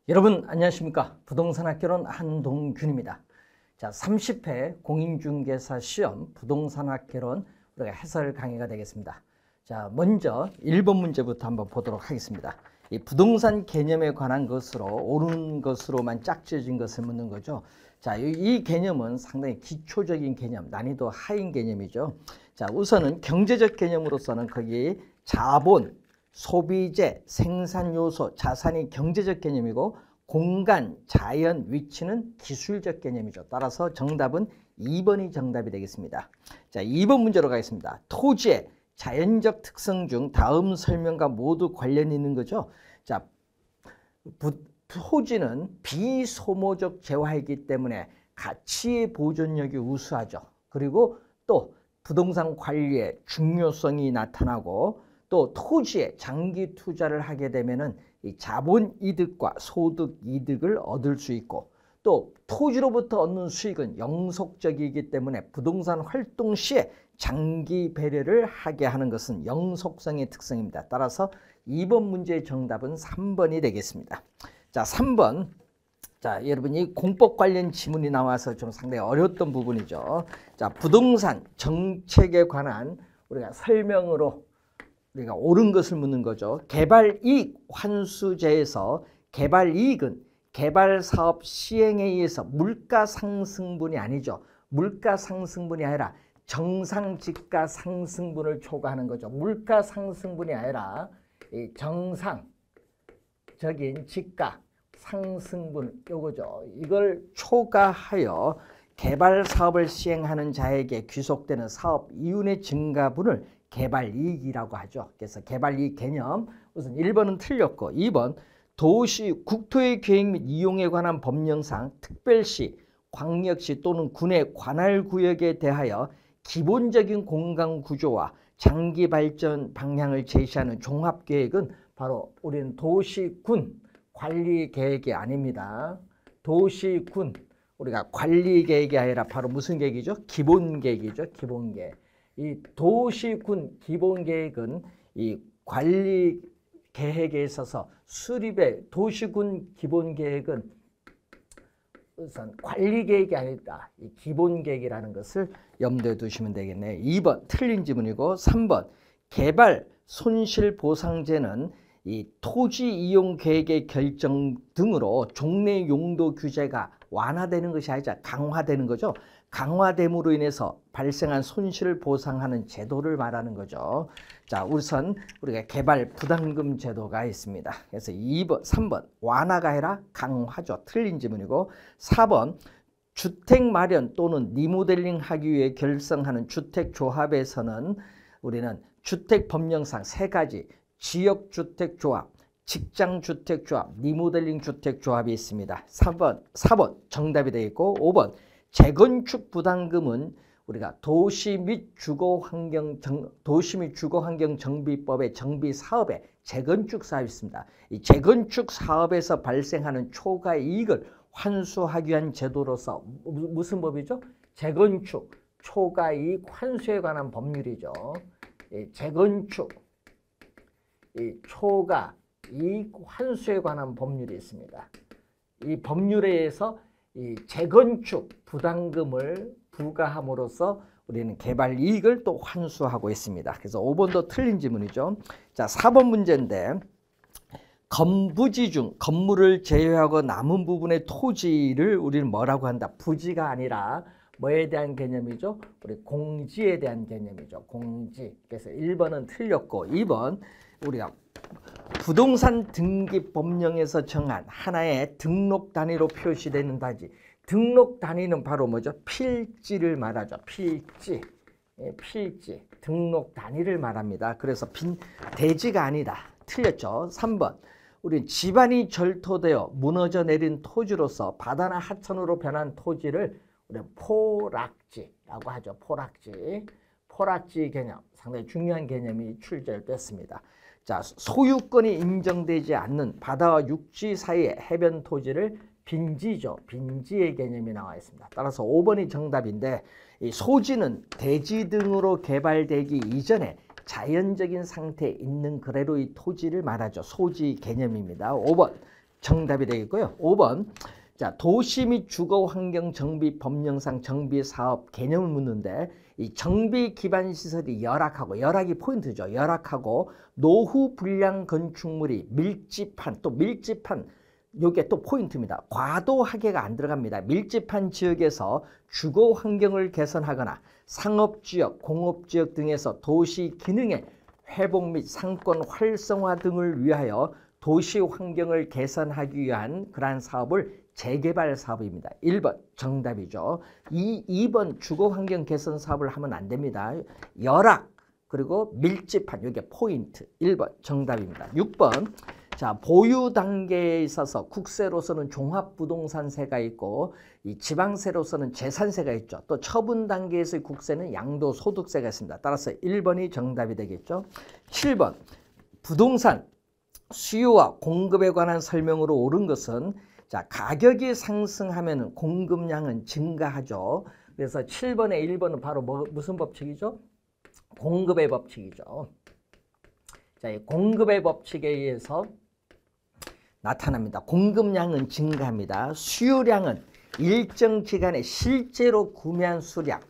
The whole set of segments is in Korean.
여러분 안녕하십니까? 부동산학개론 한동균입니다. 자, 30회 공인중개사 시험 부동산학개론 우리가 해설 강의가 되겠습니다. 자, 먼저 1번 문제부터 한번 보도록 하겠습니다. 이 부동산 개념에 관한 것으로 옳은 것으로만 짝지어진 것을 묻는 거죠. 자, 이 개념은 상당히 기초적인 개념, 난이도 하인 개념이죠. 자, 우선은 경제적 개념으로서는 거기 자본, 소비재, 생산요소, 자산이 경제적 개념이고 공간, 자연, 위치는 기술적 개념이죠. 따라서 정답은 2번이 정답이 되겠습니다. 자, 2번 문제로 가겠습니다. 토지의 자연적 특성 중 다음 설명과 모두 관련이 있는 거죠. 자, 토지는 비소모적 재화이기 때문에 가치의 보존력이 우수하죠. 그리고 또 부동산 관리의 중요성이 나타나고 또 토지에 장기 투자를 하게 되면은 이 자본 이득과 소득 이득을 얻을 수 있고 또 토지로부터 얻는 수익은 영속적이기 때문에 부동산 활동 시에 장기 배려를 하게 하는 것은 영속성의 특성입니다. 따라서 2번 문제의 정답은 3번이 되겠습니다. 자, 3번. 자, 여러분이 공법 관련 지문이 나와서 좀 상당히 어려웠던 부분이죠. 자, 부동산 정책에 관한 우리가 설명으로 우리가 옳은 것을 묻는 거죠. 개발이익 환수제에서 개발이익은 개발사업 시행에 의해서 물가상승분이 아니죠. 물가상승분이 아니라 정상지가 상승분을 초과하는 거죠. 물가상승분이 아니라 이 정상적인 지가 상승분 요거죠. 이걸 초과하여 개발사업을 시행하는 자에게 귀속되는 사업 이윤의 증가분을 개발이익이라고 하죠. 그래서 개발이익 개념 우선 1번은 틀렸고 2번 도시 국토의 계획 및 이용에 관한 법령상 특별시, 광역시 또는 군의 관할구역에 대하여 기본적인 공간구조와 장기 발전 방향을 제시하는 종합계획은 바로 우리는 도시군 관리계획이 아닙니다. 도시군 우리가 관리계획이 아니라 바로 무슨 계획이죠? 기본계획이죠. 기본계획. 이 도시군 기본계획은 이 관리 계획에 있어서 수립의 도시군 기본계획은 우선 관리계획이 아니다. 이 기본계획이라는 것을 염두에 두시면 되겠네요. 2번 틀린 지문이고 3번 개발 손실보상제는 이 토지 이용 계획의 결정 등으로 종래 용도 규제가 완화되는 것이 아니라 강화되는 거죠. 강화됨으로 인해서 발생한 손실을 보상하는 제도를 말하는 거죠. 자, 우선 우리가 개발 부담금 제도가 있습니다. 그래서 2번, 3번 완화가 아니라 강화죠. 틀린 지문이고 4번 주택 마련 또는 리모델링 하기 위해 결성하는 주택조합에서는 우리는 주택법령상 3가지 지역주택조합, 직장주택조합, 리모델링 주택조합이 있습니다. 4번 정답이 되겠고 5번 재건축 부담금은 우리가 도시 및 주거환경 정비법의 정비 사업에 재건축 사업이 있습니다. 이 재건축 사업에서 발생하는 초과 이익을 환수하기 위한 제도로서 무슨 법이죠? 재건축 초과 이익 환수에 관한 법률이죠. 이 재건축 초과 이익 환수에 관한 법률이 있습니다. 이 법률에 의해서 이 재건축 부담금을 부과함으로써 우리는 개발 이익을 또 환수하고 있습니다. 그래서 5번도 틀린 지문이죠. 자, 4번 문제인데 건부지 중 건물을 제외하고 남은 부분의 토지를 우리는 뭐라고 한다? 부지가 아니라 뭐에 대한 개념이죠? 우리 공지에 대한 개념이죠. 공지. 그래서 1번은 틀렸고 2번 우리가 부동산 등기 법령에서 정한 하나의 등록 단위로 표시되는 단지. 등록 단위는 바로 뭐죠? 필지를 말하죠. 필지. 필지. 등록 단위를 말합니다. 그래서 대지가 아니다. 틀렸죠. 3번. 우리 집안이 절토되어 무너져 내린 토지로서 바다나 하천으로 변한 토지를 우리 포락지라고 하죠. 포락지. 포락지 개념. 상당히 중요한 개념이 출제됐습니다. 자, 소유권이 인정되지 않는 바다와 육지 사이의 해변 토지를 빈지죠. 빈지의 개념이 나와 있습니다. 따라서 5번이 정답인데 이 소지는 대지 등으로 개발되기 이전에 자연적인 상태에 있는 그대로 이 토지를 말하죠. 소지 개념입니다. 5번 정답이 되겠고요. 5번. 자, 도시 및 주거 환경 정비 법령상 정비 사업 개념을 묻는데 이 정비 기반 시설이 열악하고 열악이 포인트죠. 열악하고 노후 불량 건축물이 밀집한 또 밀집한 요게 또 포인트입니다. 과도하게가 안 들어갑니다. 밀집한 지역에서 주거 환경을 개선하거나 상업지역, 공업지역 등에서 도시 기능의 회복 및 상권 활성화 등을 위하여 도시 환경을 개선하기 위한 그러한 사업을 재개발 사업입니다. 1번 정답이죠. 2번 주거환경 개선 사업을 하면 안 됩니다. 열악 그리고 밀집한 이게 포인트. 1번 정답입니다. 6번 자 보유 단계에 있어서 국세로서는 종합부동산세가 있고 이 지방세로서는 재산세가 있죠. 또 처분 단계에서의 국세는 양도소득세가 있습니다. 따라서 1번이 정답이 되겠죠. 7번 부동산 수요와 공급에 관한 설명으로 옳은 것은 자 가격이 상승하면 공급량은 증가하죠. 그래서 7번에 1번은 바로 무슨 법칙이죠? 공급의 법칙이죠. 자, 이 공급의 법칙에 의해서 나타납니다. 공급량은 증가합니다. 수요량은 일정 기간에 실제로 구매한 수량,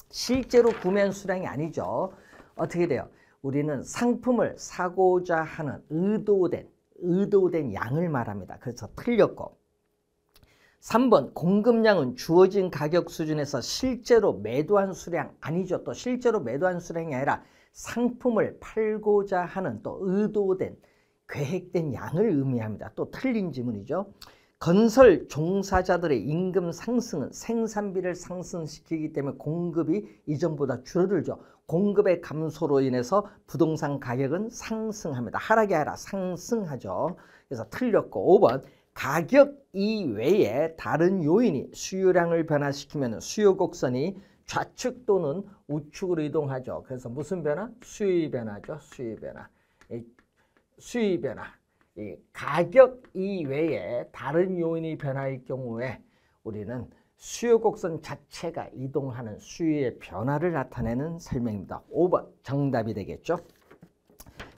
실제로 구매한 수량이 아니죠. 어떻게 돼요? 우리는 상품을 사고자 하는 의도된 양을 말합니다. 그래서 틀렸고 3번 공급량은 주어진 가격 수준에서 실제로 매도한 수량 아니죠. 또 실제로 매도한 수량이 아니라 상품을 팔고자 하는 또 의도된 계획된 양을 의미합니다. 또 틀린 지문이죠. 건설 종사자들의 임금 상승은 생산비를 상승시키기 때문에 공급이 이전보다 줄어들죠. 공급의 감소로 인해서 부동산 가격은 상승합니다. 하락이 아니라 상승하죠. 그래서 틀렸고 5번 가격 이외에 다른 요인이 수요량을 변화시키면 수요 곡선이 좌측 또는 우측으로 이동하죠. 그래서 무슨 변화? 수요 변화죠. 수요 변화. 수요 변화. 이 가격 이외에 다른 요인이 변화일 경우에 우리는 수요 곡선 자체가 이동하는 수요의 변화를 나타내는 설명입니다. 5번 정답이 되겠죠.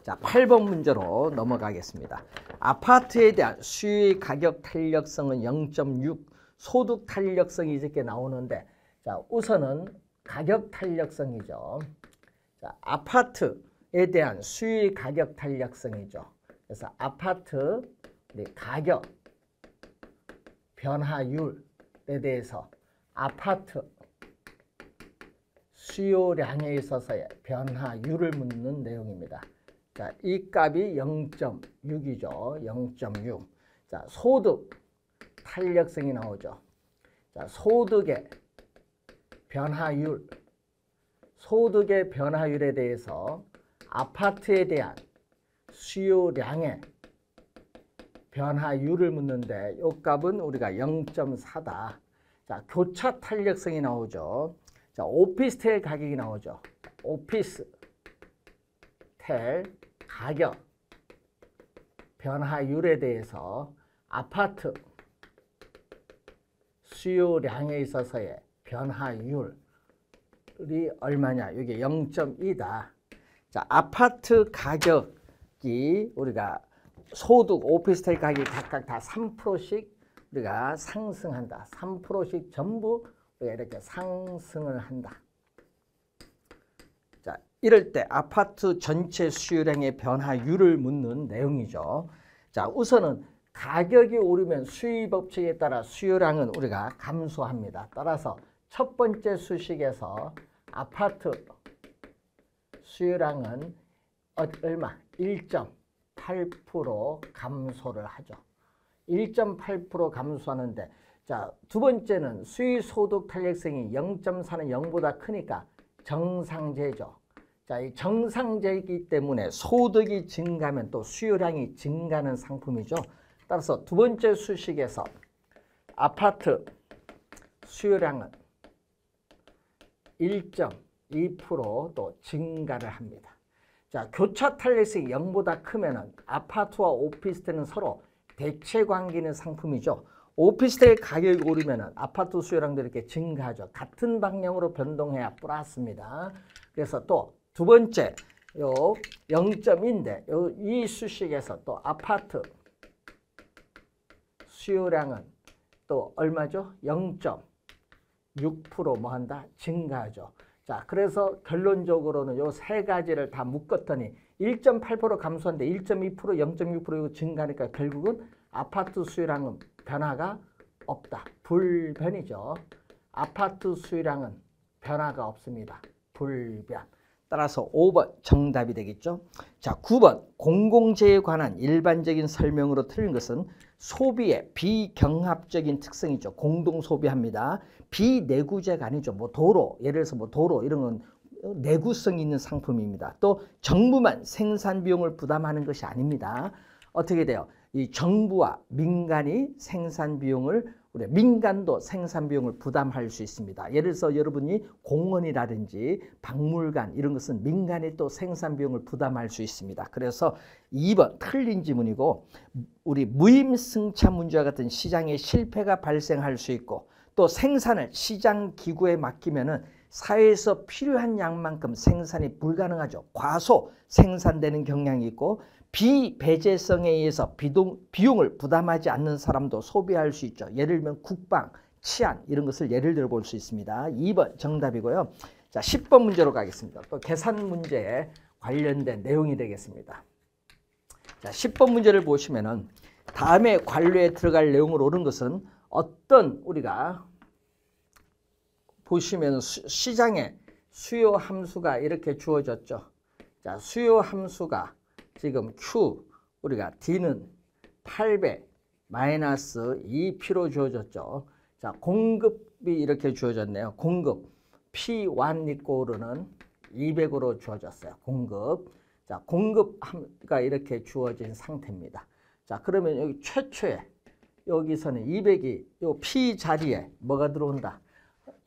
자, 8번 문제로 넘어가겠습니다. 아파트에 대한 수요의 가격 탄력성은 0.6, 소득 탄력성이 이렇게 나오는데 자, 우선은 가격 탄력성이죠. 자, 아파트에 대한 수요의 가격 탄력성이죠. 그래서 아파트 가격 변화율에 대해서 아파트 수요량에 있어서의 변화율을 묻는 내용입니다. 자, 이 값이 0.6이죠. 0.6. 자, 소득 탄력성이 나오죠. 자, 소득의 변화율. 소득의 변화율에 대해서 아파트에 대한 수요량의 변화율을 묻는데 이 값은 우리가 0.4다. 자, 교차 탄력성이 나오죠. 자, 오피스텔 가격이 나오죠. 오피스텔 가격 변화율에 대해서 아파트 수요량에 있어서의 변화율이 얼마냐? 이게 0.2다. 자, 아파트 가격이 우리가 소득, 오피스텔 가격이 각각 다 3%씩 우리가 상승한다. 3%씩 전부 우리가 이렇게 상승을 한다. 자, 이럴 때 아파트 전체 수요량의 변화율을 묻는 내용이죠. 자, 우선은 가격이 오르면 수요 법칙에 따라 수요량은 우리가 감소합니다. 따라서 첫 번째 수식에서 아파트 수요량은 얼마? 1.8% 감소를 하죠. 1.8% 감소하는데 자, 두 번째는 수요소득 탄력성이 0.4는 0보다 크니까 정상제죠. 자, 이 정상제이기 때문에 소득이 증가하면 또 수요량이 증가하는 상품이죠. 따라서 두 번째 수식에서 아파트 수요량은 1.2% 증가를 합니다. 자, 교차 탄력성이 0보다 크면은 아파트와 오피스텔은 서로 대체 관계 있는 상품이죠. 오피스텔 가격이 오르면은 아파트 수요량도 이렇게 증가하죠. 같은 방향으로 변동해야 플러스입니다. 그래서 또 두 번째 요 0.2인데 이 수식에서 또 아파트 수요량은 또 얼마죠? 0.6% 뭐 한다? 증가하죠. 자, 그래서 결론적으로는 요 세 가지를 다 묶었더니 1.8% 감소한데 1.2%, 0.6% 이거 증가하니까 결국은 아파트 수요량은 변화가 없다. 불변이죠. 아파트 수요량은 변화가 없습니다. 불변. 따라서 5번 정답이 되겠죠. 자, 9번 공공재에 관한 일반적인 설명으로 틀린 것은 소비의 비경합적인 특성이죠. 공동소비합니다. 비내구재가 아니죠. 뭐 도로, 예를 들어서 뭐 도로 이런 건 내구성이 있는 상품입니다. 또 정부만 생산 비용을 부담하는 것이 아닙니다. 어떻게 돼요? 이 정부와 민간이 생산 비용을 우리 민간도 생산 비용을 부담할 수 있습니다. 예를 들어서 여러분이 공원이라든지 박물관 이런 것은 민간이 또 생산 비용을 부담할 수 있습니다. 그래서 2번 틀린 지문이고 우리 무임승차 문제와 같은 시장의 실패가 발생할 수 있고 또 생산을 시장 기구에 맡기면은 사회에서 필요한 양만큼 생산이 불가능하죠. 과소 생산되는 경향이 있고 비배제성에 의해서 비용을 부담하지 않는 사람도 소비할 수 있죠. 예를 들면 국방, 치안 이런 것을 예를 들어 볼 수 있습니다. 2번 정답이고요. 자, 10번 문제로 가겠습니다. 또 계산 문제에 관련된 내용이 되겠습니다. 자, 10번 문제를 보시면은 다음에 관료에 들어갈 내용으로 오른 것은 어떤 우리가 보시면 시장에 수요 함수가 이렇게 주어졌죠. 자, 수요 함수가 지금 Q 우리가 D는 800 마이너스 2P로 주어졌죠. 자, 공급이 이렇게 주어졌네요. 공급 P1 이꼬르는 200으로 주어졌어요. 공급. 자, 공급가 이렇게 주어진 상태입니다. 자, 그러면 여기 최초에 여기서는 200이 요 P 자리에 뭐가 들어온다?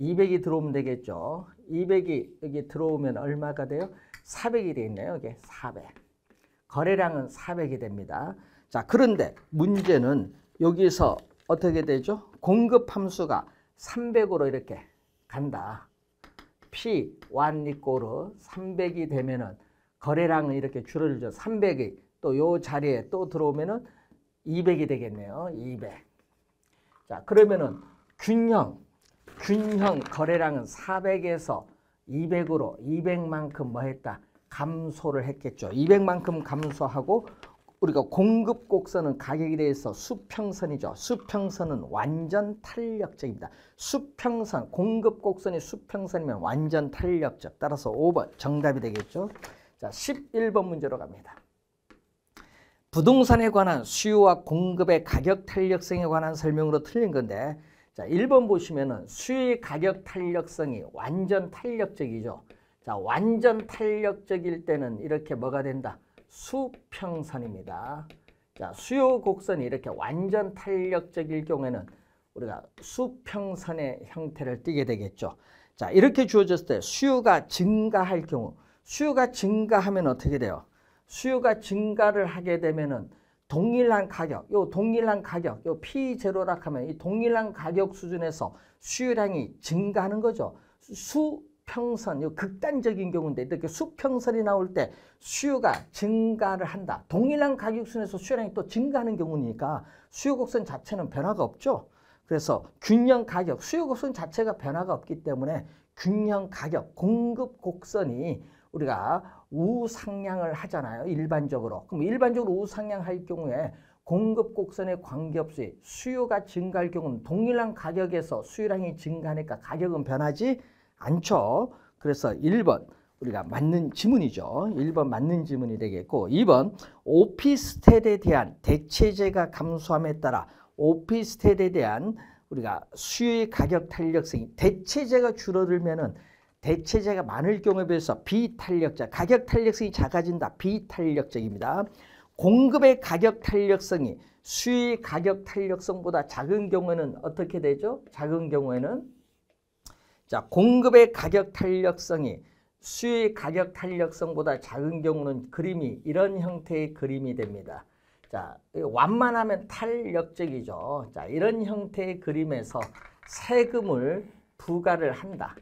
200이 들어오면 되겠죠. 200이 여기 들어오면 얼마가 돼요? 400이 되어 있네요. 여기 400. 거래량은 400이 됩니다. 자, 그런데 문제는 여기서 어떻게 되죠? 공급 함수가 300으로 이렇게 간다. P1 이꼬르 300이 되면은 거래량은 이렇게 줄어들죠. 300이 또 요 자리에 또 들어오면은 200이 되겠네요. 200. 자, 그러면은 균형 거래량은 400에서 200으로 200만큼 뭐 했다? 감소를 했겠죠. 200만큼 감소하고 우리가 공급 곡선은 가격에 대해서 수평선이죠. 수평선은 완전 탄력적입니다. 수평선, 공급 곡선이 수평선이면 완전 탄력적. 따라서 5번 정답이 되겠죠. 자, 11번 문제로 갑니다. 부동산에 관한 수요와 공급의 가격 탄력성에 관한 설명으로 틀린 건데, 자, 1번 보시면은 수요의 가격 탄력성이 완전 탄력적이죠. 자, 완전 탄력적일 때는 이렇게 뭐가 된다? 수평선입니다. 자, 수요 곡선이 이렇게 완전 탄력적일 경우에는 우리가 수평선의 형태를 띠게 되겠죠. 자, 이렇게 주어졌을 때 수요가 증가할 경우, 수요가 증가하면 어떻게 돼요? 수요가 증가를 하게 되면은 동일한 가격, 요 P0라 하면 이 동일한 가격 수준에서 수요량이 증가하는 거죠. 수평선, 요 극단적인 경우인데 이렇게 수평선이 나올 때 수요가 증가를 한다. 동일한 가격 수준에서 수요량이 또 증가하는 경우니까 수요 곡선 자체는 변화가 없죠. 그래서 균형 가격, 수요 곡선 자체가 변화가 없기 때문에 균형 가격, 공급 곡선이 우리가 우상향을 하잖아요. 일반적으로. 그럼 일반적으로 우상향할 경우에 공급 곡선에 관계없이 수요가 증가할 경우는 동일한 가격에서 수요량이 증가하니까 가격은 변하지 않죠. 그래서 1번 우리가 맞는 지문이죠. 1번 맞는 지문이 되겠고 2번 오피스텔에 대한 대체재가 감소함에 따라 오피스텔에 대한 우리가 수요의 가격 탄력성이 대체재가 줄어들면은 대체재가 많을 경우에 비해서 비탄력적, 가격 탄력성이 작아진다. 비탄력적입니다. 공급의 가격 탄력성이 수요의 가격 탄력성보다 작은 경우에는 어떻게 되죠? 작은 경우에는 자, 공급의 가격 탄력성이 수요의 가격 탄력성보다 작은 경우는 그림이 이런 형태의 그림이 됩니다. 자, 완만하면 탄력적이죠. 자, 이런 형태의 그림에서 세금을 부과를 한다.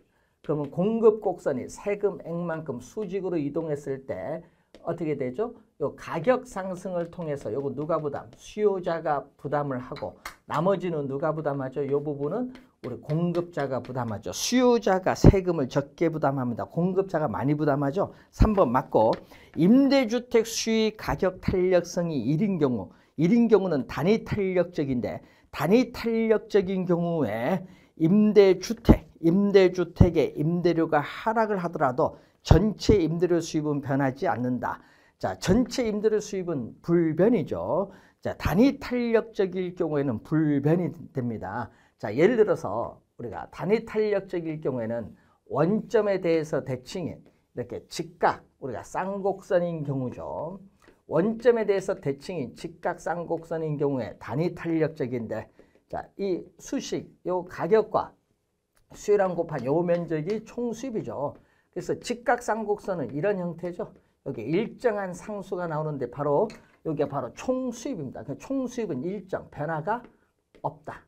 그러면 공급 곡선이 세금액만큼 수직으로 이동했을 때 어떻게 되죠? 요 가격 상승을 통해서 요거 누가 부담? 수요자가 부담을 하고 나머지는 누가 부담하죠? 이 부분은 우리 공급자가 부담하죠. 수요자가 세금을 적게 부담합니다. 공급자가 많이 부담하죠. 3번 맞고, 임대주택 수익 가격 탄력성이 1인 경우, 1인 경우는 단위 탄력적인데, 단위 탄력적인 경우에 임대주택의 임대료가 하락을 하더라도 전체 임대료 수입은 변하지 않는다. 자, 전체 임대료 수입은 불변이죠. 자, 단위 탄력적일 경우에는 불변이 됩니다. 자, 예를 들어서 우리가 단위 탄력적일 경우에는 원점에 대해서 대칭이 이렇게 직각, 우리가 쌍곡선인 경우죠. 원점에 대해서 대칭이 직각 쌍곡선인 경우에 단위 탄력적인데, 자, 이 수식, 요 가격과 수요량 곱한 요 면적이 총수입이죠. 그래서 직각 쌍곡선은 이런 형태죠. 여기 일정한 상수가 나오는데 바로 여기가 바로 총수입입니다. 총수입은 일정, 변화가 없다.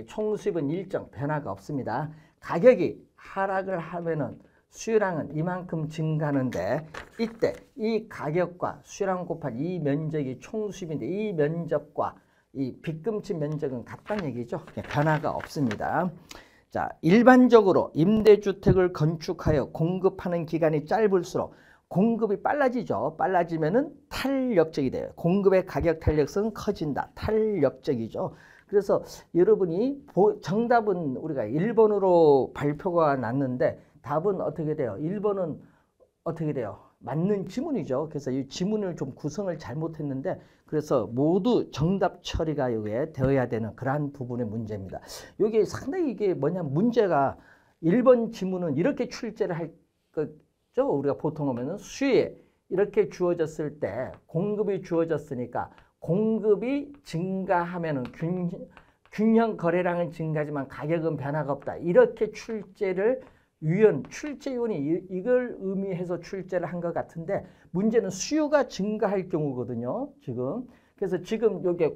총수입은 일정, 변화가 없습니다. 가격이 하락을 하면은 수요량은 이만큼 증가하는데, 이때 이 가격과 수요량 곱한 이 면적이 총수입인데, 이 면적과 이 빗금치 면적은 같다는 얘기죠. 변화가 없습니다. 자, 일반적으로 임대주택을 건축하여 공급하는 기간이 짧을수록 공급이 빨라지죠. 빨라지면은 탄력적이 돼요. 공급의 가격 탄력성은 커진다. 탄력적이죠. 그래서 여러분이 정답은 우리가 1번으로 발표가 났는데 답은 어떻게 돼요? 1번은 어떻게 돼요? 맞는 지문이죠. 그래서 이 지문을 좀 구성을 잘못했는데, 그래서 모두 정답 처리가 여기에 되어야 되는 그러한 부분의 문제입니다. 여기 상당히 이게 뭐냐, 문제가 1번 지문은 이렇게 출제를 할 거죠. 우리가 보통 하면은 수에 이렇게 주어졌을 때 공급이 주어졌으니까 공급이 증가하면은 균형 거래량은 증가하지만 가격은 변화가 없다. 이렇게 출제를 출제위원이 이걸 의미해서 출제를 한 것 같은데, 문제는 수요가 증가할 경우거든요. 지금. 그래서 지금 여기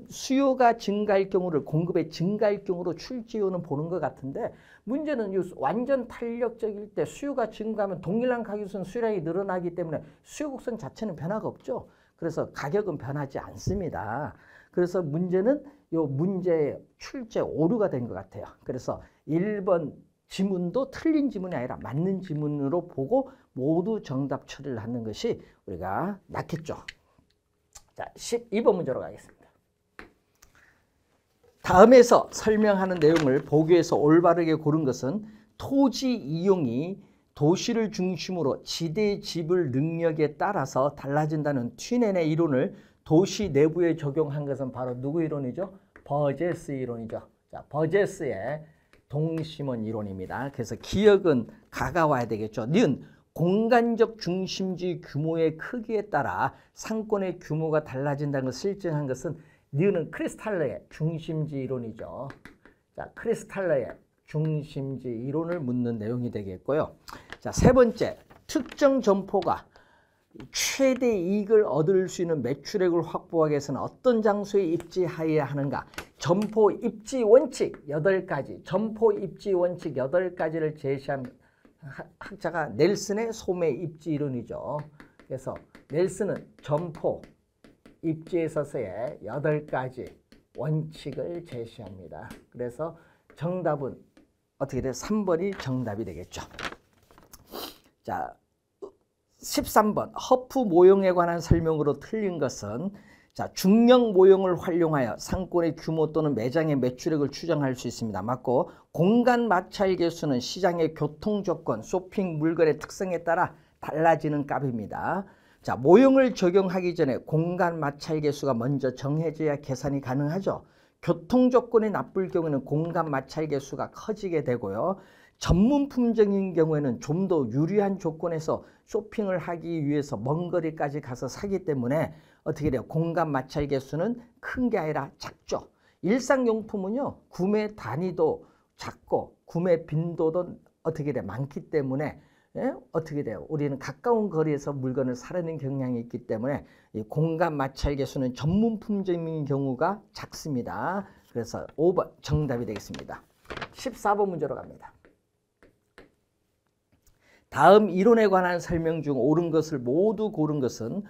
수요가 증가할 경우를 공급의 증가할 경우로 출제위원은 보는 것 같은데, 문제는 완전 탄력적일 때 수요가 증가하면 동일한 가격선 수요량이 늘어나기 때문에 수요 곡선 자체는 변화가 없죠. 그래서 가격은 변하지 않습니다. 그래서 문제는 요 문제의 출제 오류가 된 것 같아요. 그래서 1번 지문도 틀린 지문이 아니라 맞는 지문으로 보고 모두 정답 처리를 하는 것이 우리가 낫겠죠. 자, 12번 문제로 가겠습니다. 다음에서 설명하는 내용을 보기에서 올바르게 고른 것은 토지 이용이 도시를 중심으로 지대 지불 능력에 따라서 달라진다는 튀넨의 이론을 도시 내부에 적용한 것은 바로 누구 이론이죠? 버제스 이론이죠. 자, 버제스의 동심원 이론입니다. 그래서 기억은 가가 와야 되겠죠. 는 공간적 중심지 규모의 크기에 따라 상권의 규모가 달라진다는 것을 실증한 것은 니은은 크리스탈러의 중심지 이론이죠. 자, 크리스탈러의 중심지 이론을 묻는 내용이 되겠고요. 자, 세 번째, 특정 점포가 최대 이익을 얻을 수 있는 매출액을 확보하기 위해서는 어떤 장소에 입지하여야 하는가? 점포 입지 원칙 8가지, 점포 입지 원칙 8가지를 제시한 학자가 넬슨의 소매 입지 이론이죠. 그래서 넬슨은 점포 입지에 있어서의 8가지 원칙을 제시합니다. 그래서 정답은 어떻게 돼요? 3번이 정답이 되겠죠. 자, 13번 허프 모형에 관한 설명으로 틀린 것은, 자, 중력 모형을 활용하여 상권의 규모 또는 매장의 매출액을 추정할 수 있습니다. 맞고, 공간 마찰 계수는 시장의 교통 조건, 쇼핑 물건의 특성에 따라 달라지는 값입니다. 자, 모형을 적용하기 전에 공간 마찰 계수가 먼저 정해져야 계산이 가능하죠. 교통 조건이 나쁠 경우에는 공간 마찰 계수가 커지게 되고요. 전문 품종인 경우에는 좀 더 유리한 조건에서 쇼핑을 하기 위해서 먼 거리까지 가서 사기 때문에 어떻게 돼요? 공간 마찰 개수는 큰 게 아니라 작죠. 일상용품은요, 구매 단위도 작고 구매 빈도도 어떻게 돼요? 많기 때문에 어떻게 돼요? 우리는 가까운 거리에서 물건을 사려는 경향이 있기 때문에 이 공간 마찰 개수는 전문 품종인 경우가 작습니다. 그래서 5번 정답이 되겠습니다. 14번 문제로 갑니다. 다음 이론에 관한 설명 중 옳은 것을 모두 고른 것은,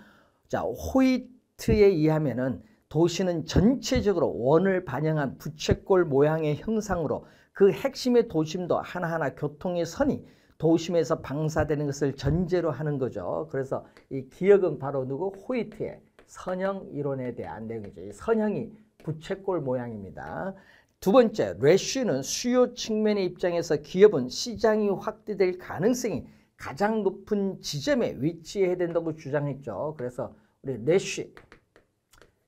자, 호이트에 의하면은 도시는 전체적으로 원을 반영한 부채꼴 모양의 형상으로 그 핵심의 도심도 하나하나 교통의 선이 도심에서 방사되는 것을 전제로 하는 거죠. 그래서 이 기역은 바로 누구? 호이트의 선형 이론에 대한 내용이죠. 이 선형이 부채꼴 모양입니다. 두 번째, 래쉬는 수요 측면의 입장에서 기업은 시장이 확대될 가능성이 가장 높은 지점에 위치해야 된다고 주장했죠. 그래서 우리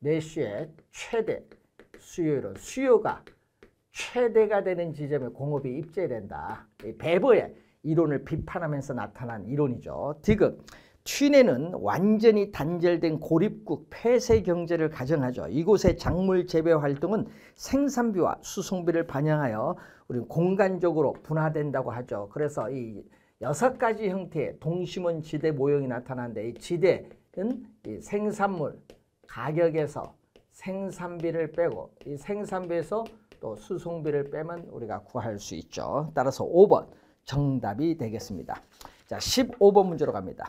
래쉬의 최대 수요로 수요가 최대가 되는 지점에 공업이 입재된다. 베버의 이론을 비판하면서 나타난 이론이죠. 디귿, 튀네는 완전히 단절된 고립국 폐쇄 경제를 가정하죠. 이곳의 작물 재배 활동은 생산비와 수송비를 반영하여 우리 공간적으로 분화된다고 하죠. 그래서 이 6가지 형태의 동심원 지대 모형이 나타나는데 이 지대는 이 생산물 가격에서 생산비를 빼고 이 생산비에서 또 수송비를 빼면 우리가 구할 수 있죠. 따라서 5번 정답이 되겠습니다. 자, 15번 문제로 갑니다.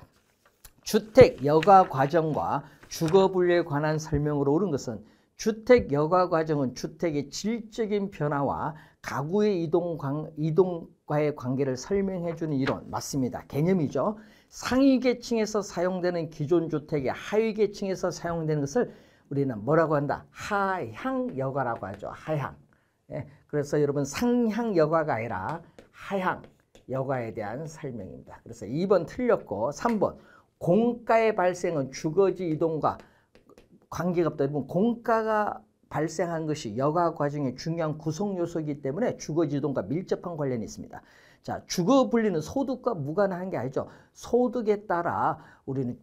주택 여가 과정과 주거 분리에 관한 설명으로 옳은 것은 주택 여가 과정은 주택의 질적인 변화와 가구의 이동과의 관계를 설명해 주는 이론. 맞습니다. 개념이죠. 상위 계층에서 사용되는 기존 주택이 하위 계층에서 사용되는 것을 우리는 뭐라고 한다? 하향 여가라고 하죠. 하향. 예, 그래서 여러분 상향 여가가 아니라 하향 여가에 대한 설명입니다. 그래서 2번 틀렸고 3번 공가의 발생은 주거지 이동과 관계가 없다. 여러분 공가가 발생한 것이 여가 과정의 중요한 구성 요소이기 때문에 주거지 이동과 밀접한 관련이 있습니다. 자, 주거 분리는 소득과 무관한 게 아니죠. 소득에 따라 우리는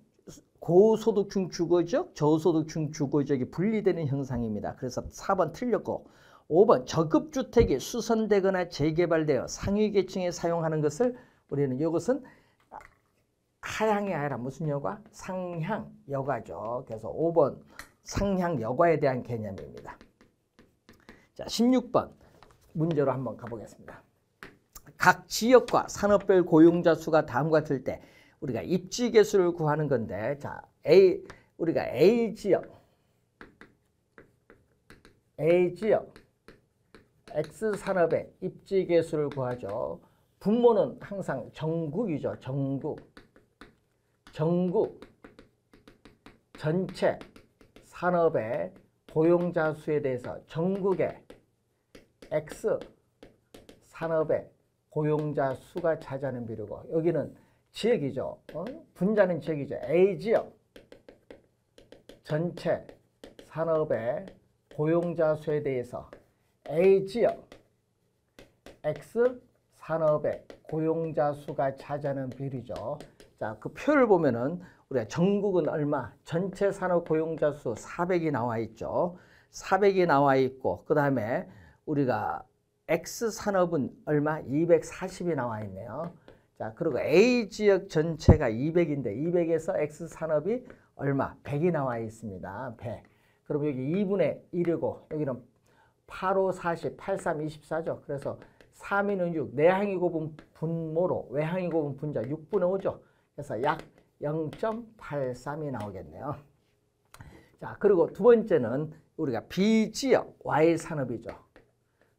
고소득층 주거지역, 저소득층 주거지역이 분리되는 형상입니다. 그래서 4번 틀렸고 5번 저급주택이 수선되거나 재개발되어 상위 계층에 사용하는 것을 우리는 이것은 하향이 아니라 무슨 여가? 상향 여가죠. 그래서 5번 상향 여가에 대한 개념입니다. 자, 16번 문제로 한번 가보겠습니다. 각 지역과 산업별 고용자 수가 다음과 같을 때 우리가 입지 개수를 구하는 건데, 자, 우리가 A 지역 X 산업의 입지 개수를 구하죠. 분모는 항상 전국이죠. 전국 전체 산업의 고용자 수에 대해서 전국의 X 산업의 고용자 수가 차지하는 비율이고, 여기는 지역이죠. 분자는 지역이죠. A 지역 전체 산업의 고용자 수에 대해서 A 지역 X 산업의 고용자 수가 차지하는 비율이죠. 자, 그 표를 보면은 우리가 전국은 얼마? 전체 산업 고용자 수 400이 나와 있죠. 400이 나와 있고, 그 다음에 우리가 X 산업은 얼마? 240이 나와 있네요. 자, 그리고 A 지역 전체가 200인데 200에서 X 산업이 얼마? 100이 나와 있습니다. 100. 그럼 여기 2분의 1이고 여기는 8, 5, 40, 8, 3, 24죠. 그래서 3위는 6, 내항이 곱은 분모로 외항이 곱은 분자 6분의 5죠. 그래서 약 0.83이 나오겠네요. 자, 그리고 두 번째는 우리가 B지역 Y산업이죠.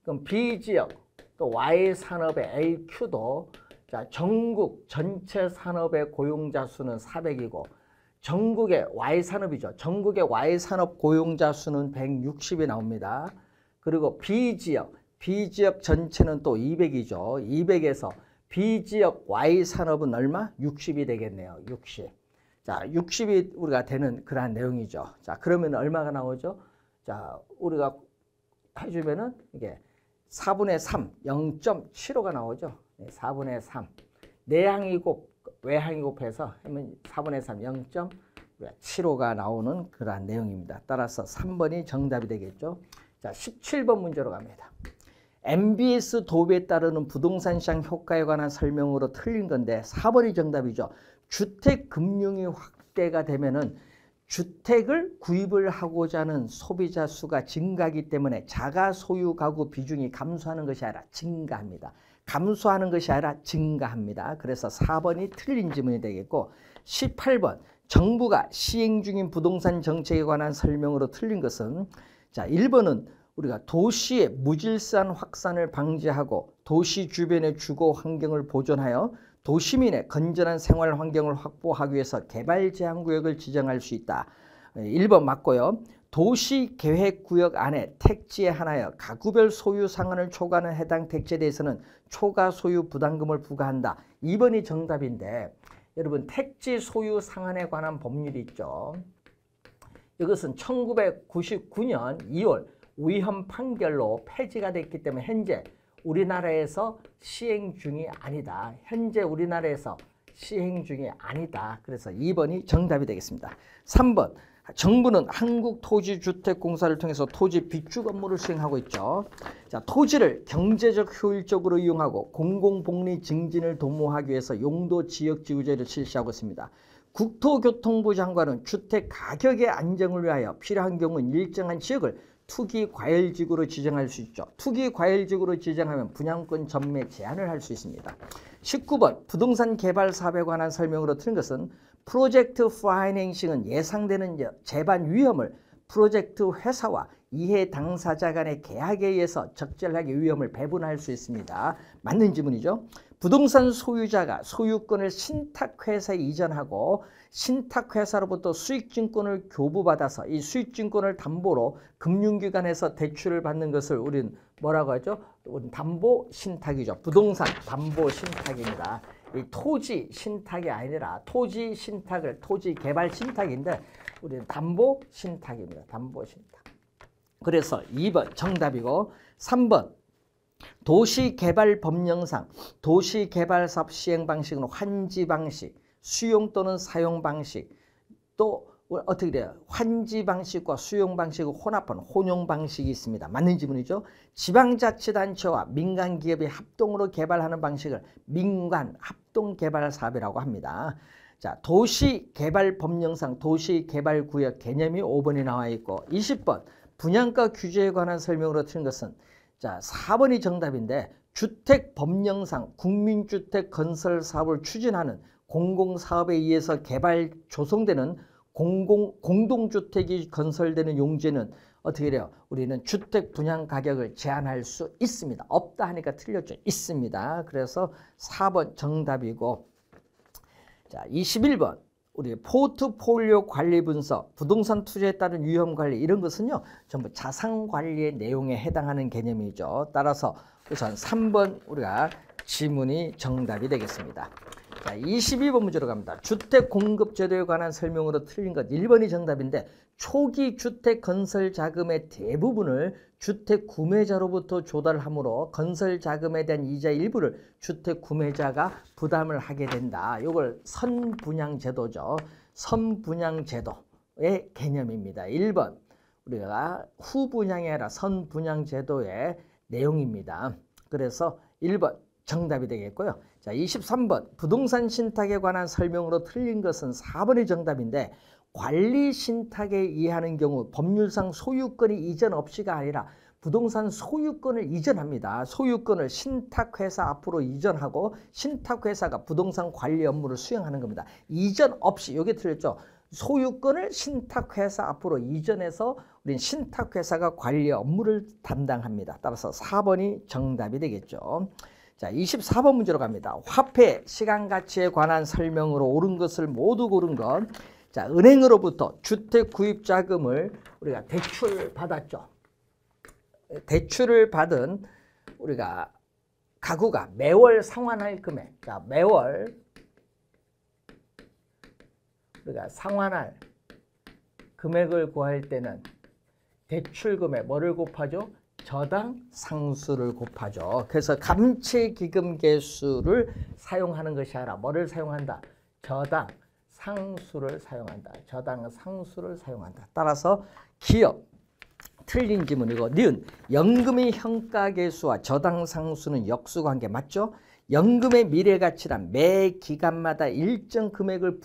그럼 B지역 또 Y산업의 AQ도 자, 전국 전체 산업의 고용자 수는 400이고 전국의 Y산업이죠. 전국의 Y산업 고용자 수는 160이 나옵니다. 그리고 B지역 전체는 또 200이죠. 200에서 B지역 Y산업은 얼마? 60이 되겠네요. 60. 자, 60이 우리가 되는 그러한 내용이죠. 자, 그러면 얼마가 나오죠? 자, 우리가 해주면은 이게 4분의 3, 0.75가 나오죠. 4분의 3. 내항이 곱, 외항이 곱해서 하면 4분의 3, 0.75가 나오는 그러한 내용입니다. 따라서 3번이 정답이 되겠죠. 자, 17번 문제로 갑니다. MBS 도입에 따르는 부동산 시장 효과에 관한 설명으로 틀린 건데 4번이 정답이죠. 주택 금융이 확대가 되면은 주택을 구입을 하고자 하는 소비자 수가 증가하기 때문에 자가 소유 가구 비중이 감소하는 것이 아니라 증가합니다. 감소하는 것이 아니라 증가합니다. 그래서 4번이 틀린 지문이 되겠고 18번 정부가 시행 중인 부동산 정책에 관한 설명으로 틀린 것은 자, 1번은 우리가 도시의 무질서한 확산을 방지하고 도시 주변의 주거 환경을 보존하여 도시민의 건전한 생활 환경을 확보하기 위해서 개발 제한 구역을 지정할 수 있다. 1번 맞고요. 도시계획구역 안에 택지에 한하여 가구별 소유 상한을 초과하는 해당 택지에 대해서는 초과 소유 부담금을 부과한다. 2번이 정답인데 여러분 택지 소유 상한에 관한 법률이 있죠. 이것은 1999년 2월 위헌 판결로 폐지가 됐기 때문에 현재 우리나라에서 시행 중이 아니다. 현재 우리나라에서 시행 중이 아니다. 그래서 2번이 정답이 되겠습니다. 3번 정부는 한국토지주택공사를 통해서 토지 비축 업무를 수행하고 있죠. 자, 토지를 경제적 효율적으로 이용하고 공공복리 증진을 도모하기 위해서 용도 지역지구제를 실시하고 있습니다. 국토교통부 장관은 주택 가격의 안정을 위하여 필요한 경우는 일정한 지역을 투기과열지구로 지정할 수 있죠. 투기과열지구로 지정하면 분양권 전매 제한을 할 수 있습니다. 19번 부동산 개발 사업에 관한 설명으로 틀린 것은 프로젝트 파이낸싱은 예상되는 재반 위험을 프로젝트 회사와 이해 당사자 간의 계약에 의해서 적절하게 위험을 배분할 수 있습니다. 맞는 지문이죠. 부동산 소유자가 소유권을 신탁회사에 이전하고 신탁회사로부터 수익증권을 교부받아서 이 수익증권을 담보로 금융기관에서 대출을 받는 것을 우리는 뭐라고 하죠? 담보신탁이죠. 부동산 담보신탁입니다. 이 토지 신탁이 아니라 토지 신탁을 토지 개발 신탁인데 우리는 담보신탁입니다. 담보신탁. 그래서 2번 정답이고 3번 도시개발법령상 도시개발사업 시행 방식은 환지 방식, 수용 또는 사용 방식, 또 어떻게 돼요? 환지 방식과 수용 방식을 혼합한 혼용 방식이 있습니다. 맞는 지문이죠. 지방자치단체와 민간기업이 합동으로 개발하는 방식을 민간 합동개발사업이라고 합니다. 자, 도시개발법령상 도시개발구역 개념이 5번이 나와 있고 20번 분양가 규제에 관한 설명으로 틀린 것은 자, 4번이 정답인데 주택법령상 국민주택 건설 사업을 추진하는 공공사업에 의해서 개발 조성되는 공동주택이 건설되는 용지는 어떻게 돼요? 우리는 주택 분양 가격을 제한할 수 있습니다. 없다 하니까 틀렸죠. 있습니다. 그래서 4번 정답이고 자, 21번 우리 포트폴리오 관리 분석, 부동산 투자에 따른 위험 관리 이런 것은요 전부 자산 관리의 내용에 해당하는 개념이죠. 따라서 우선 3번 우리가 지문이 정답이 되겠습니다. 자, 22번 문제로 갑니다. 주택 공급 제도에 관한 설명으로 틀린 것 1번이 정답인데 초기 주택 건설 자금의 대부분을 주택 구매자로부터 조달하므로 건설 자금에 대한 이자 일부를 주택 구매자가 부담을 하게 된다. 이걸 선분양 제도죠. 선분양 제도의 개념입니다. 1번 우리가 후분양이 아니라 선분양 제도의 내용입니다. 그래서 1번 정답이 되겠고요. 자, 23번 부동산 신탁에 관한 설명으로 틀린 것은 4번이 정답인데 관리 신탁에 의하는 경우 법률상 소유권이 이전 없이가 아니라 부동산 소유권을 이전합니다. 소유권을 신탁회사 앞으로 이전하고 신탁회사가 부동산 관리 업무를 수행하는 겁니다. 이전 없이, 여기 틀렸죠. 소유권을 신탁회사 앞으로 이전해서 우린 신탁회사가 관리 업무를 담당합니다. 따라서 4번이 정답이 되겠죠. 자, 24번 문제로 갑니다. 화폐 시간가치에 관한 설명으로 옳은 것을 모두 고른 것. 자, 은행으로부터 주택 구입 자금을 우리가 대출 받았죠. 대출을 받은 우리가 가구가 매월 상환할 금액. 자, 매월 우리가 상환할 금액을 구할 때는 대출 금액 뭐를 곱하죠? 저당 상수를 곱하죠. 그래서 감채기금 계수를 사용하는 것이 아니라 뭐를 사용한다? 저당 상수를 사용한다. 저당 상수를 사용한다. 따라서 기억 틀린 지문이고 니은 연금의 현가계수와 저당 상수는 역수관계 맞죠? 연금의 미래가치란 매 기간마다 일정 금액을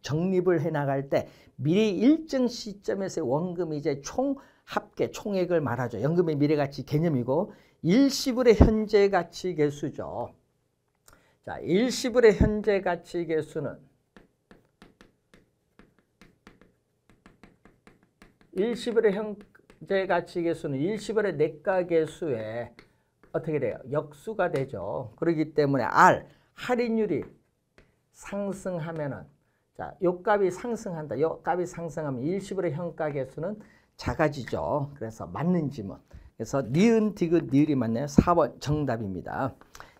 적립을 해나갈 때 미래 일정 시점에서의 원금이제 총 합계 총액을 말하죠. 연금의 미래가치 개념이고 일시불의 현재가치 계수죠. 자, 일시불의 현재가치 계수는 일시불의 현재 가치 계수는 일시불의 내가 계수에 어떻게 돼요? 역수가 되죠. 그렇기 때문에 R, 할인율이 상승하면은, 자, 요 값이 상승한다. 요 값이 상승하면 일시불의 현가 계수는 작아지죠. 그래서 맞는 지문. 그래서 니은, 디귿, 니을이 맞네요. 4번 정답입니다.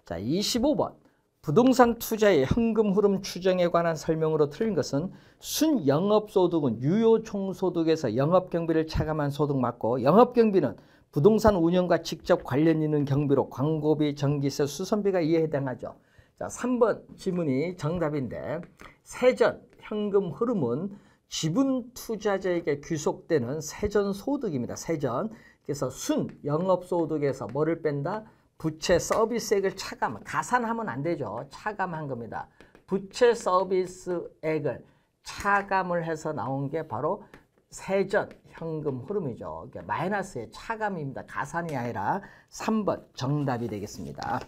자, 25번. 부동산 투자의 현금 흐름 추정에 관한 설명으로 틀린 것은 순영업소득은 유효 총소득에서 영업경비를 차감한 소득 맞고, 영업경비는 부동산 운영과 직접 관련 있는 경비로 광고비, 전기세, 수선비가 이에 해당하죠. 자, 3번 지문이 정답인데, 세전 현금 흐름은 지분 투자자에게 귀속되는 세전 소득입니다. 세전. 그래서 순 영업소득에서 뭐를 뺀다? 부채 서비스액을 차감, 가산하면 안 되죠. 차감한 겁니다. 부채 서비스액을 차감을 해서 나온 게 바로 세전 현금 흐름이죠. 그러니까 마이너스의 차감입니다. 가산이 아니라 3번 정답이 되겠습니다.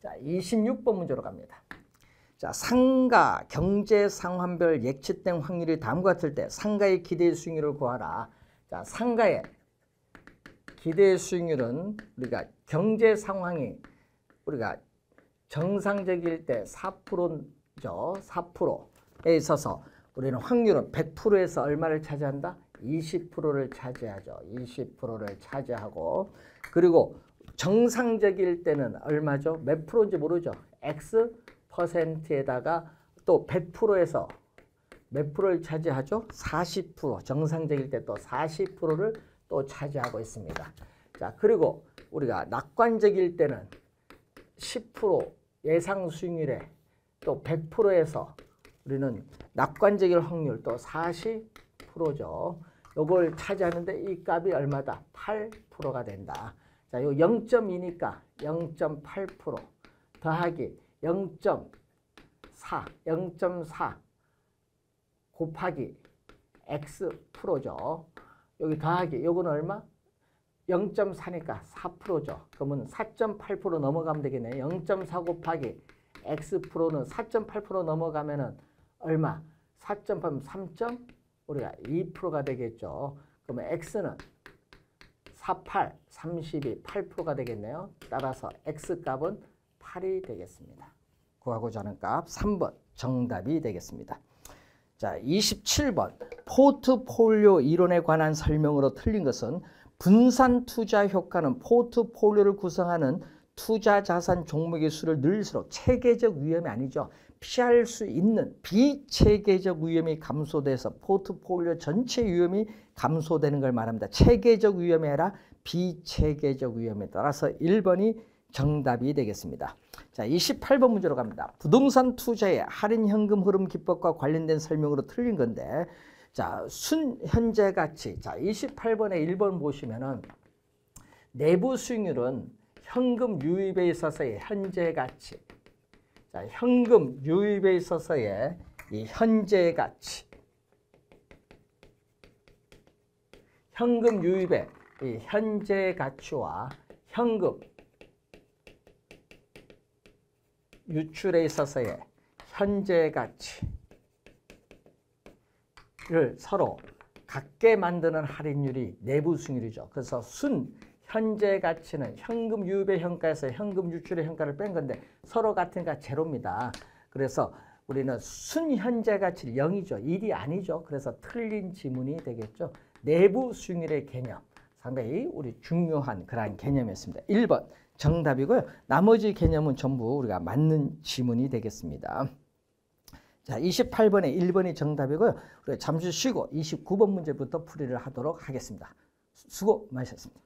자, 26번 문제로 갑니다. 자, 상가 경제 상황별 예측된 확률이 다음과 같을 때 상가의 기대 수익률을 구하라. 자, 상가의 기대 수익률은 우리가 경제 상황이 우리가 정상적일 때 4%죠. 4%에 있어서 우리는 확률은 100%에서 얼마를 차지한다? 20%를 차지하죠. 20%를 차지하고, 그리고 정상적일 때는 얼마죠? 몇 프로인지 모르죠. X%에다가 또 100%에서 몇 프로를 차지하죠? 40%. 정상적일 때 또 40%를 또 차지하고 있습니다. 자, 그리고 우리가 낙관적일 때는 10% 예상 수익률에 또 100%에서 우리는 낙관적일 확률 또 40%죠. 요걸 차지하는데 이 값이 얼마다? 8%가 된다. 자, 요 0.2니까 0.8% 더하기 0.4, 0.4 곱하기 X%죠. 여기 더하기 요거는 얼마? 0.4니까 4%죠. 그러면 4.8% 넘어가면 되겠네. 0.4 곱하기 X%는 4.8% 넘어가면은 얼마? 4.8면 3. 우리가 2%가 되겠죠. 그러면 X는 48, 32, 8%가 되겠네요. 따라서 X값은 8이 되겠습니다. 구하고자 하는 값 3번 정답이 되겠습니다. 자, 27번 포트폴리오 이론에 관한 설명으로 틀린 것은 분산 투자 효과는 포트폴리오를 구성하는 투자 자산 종목의 수를 늘릴수록 체계적 위험이 아니죠. 피할 수 있는 비체계적 위험이 감소돼서 포트폴리오 전체 위험이 감소되는 걸 말합니다. 체계적 위험이 아니라 비체계적 위험에 따라서 1번이 정답이 되겠습니다. 자, 28번 문제로 갑니다. 부동산 투자의 할인 현금 흐름 기법과 관련된 설명으로 틀린 건데, 자, 순 현재 가치. 자, 28번에 1번 보시면은 내부 수익률은 현금 유입에 있어서의 현재 가치. 자, 현금 유입에 있어서의 이 현재 가치. 현금 유입의 이 현재 가치와 현금 유출에 있어서의 현재 가치를 서로 같게 만드는 할인율이 내부 수익률이죠. 그래서 순 현재 가치는 현금 유입의 현가에서 현금 유출의 현가를 뺀 건데 서로 같으니까 제로입니다. 그래서 우리는 순 현재 가치를 0이죠. 1이 아니죠. 그래서 틀린 지문이 되겠죠. 내부 수익률의 개념. 상당히 우리 중요한 그러한 개념이었습니다. 1번 정답이고요. 나머지 개념은 전부 우리가 맞는 지문이 되겠습니다. 자, 28번에 1번이 정답이고요. 우리가 잠시 쉬고 29번 문제부터 풀이를 하도록 하겠습니다. 수고 많으셨습니다.